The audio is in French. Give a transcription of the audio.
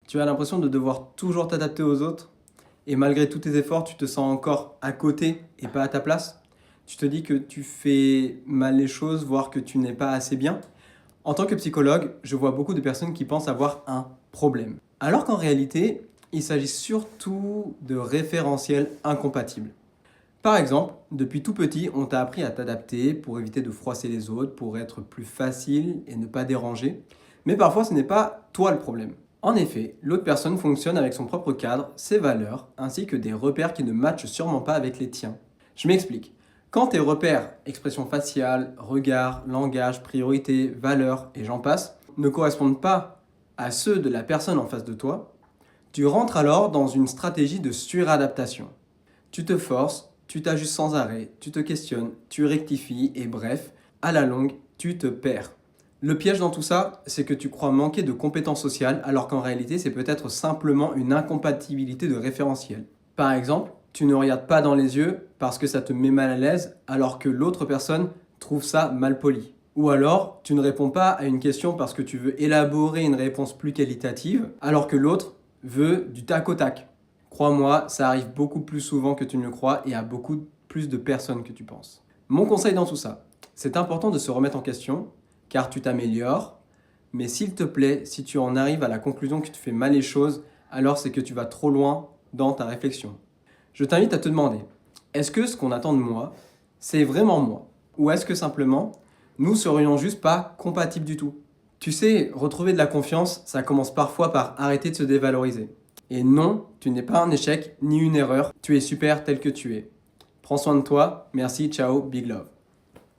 Tu as l'impression de devoir toujours t'adapter aux autres et malgré tous tes efforts, tu te sens encore à côté et pas à ta place. Tu te dis que tu fais mal les choses, voire que tu n'es pas assez bien. En tant que psychologue, je vois beaucoup de personnes qui pensent avoir un problème. Alors qu'en réalité, il s'agit surtout de référentiels incompatibles. Par exemple, depuis tout petit, on t'a appris à t'adapter pour éviter de froisser les autres, pour être plus facile et ne pas déranger. Mais parfois, ce n'est pas toi le problème. En effet, l'autre personne fonctionne avec son propre cadre, ses valeurs, ainsi que des repères qui ne matchent sûrement pas avec les tiens. Je m'explique. Quand tes repères, expression faciale, regard, langage, priorité, valeurs et j'en passe, ne correspondent pas à ceux de la personne en face de toi, tu rentres alors dans une stratégie de suradaptation. Tu te forces, tu t'ajustes sans arrêt, tu te questionnes, tu rectifies et bref, à la longue, tu te perds. Le piège dans tout ça, c'est que tu crois manquer de compétences sociales alors qu'en réalité, c'est peut-être simplement une incompatibilité de référentiel. Par exemple, tu ne regardes pas dans les yeux parce que ça te met mal à l'aise alors que l'autre personne trouve ça mal poli. Ou alors, tu ne réponds pas à une question parce que tu veux élaborer une réponse plus qualitative alors que l'autre veut du tac au tac. Crois-moi, ça arrive beaucoup plus souvent que tu ne le crois et à beaucoup plus de personnes que tu penses. Mon conseil dans tout ça, c'est important de se remettre en question car tu t'améliores, mais s'il te plaît, si tu en arrives à la conclusion que tu fais mal les choses, alors c'est que tu vas trop loin dans ta réflexion. Je t'invite à te demander, est-ce que ce qu'on attend de moi, c'est vraiment moi? Ou est-ce que simplement, nous serions juste pas compatibles du tout? Tu sais, retrouver de la confiance, ça commence parfois par arrêter de se dévaloriser. Et non, tu n'es pas un échec ni une erreur, tu es super tel que tu es. Prends soin de toi, merci, ciao, big love.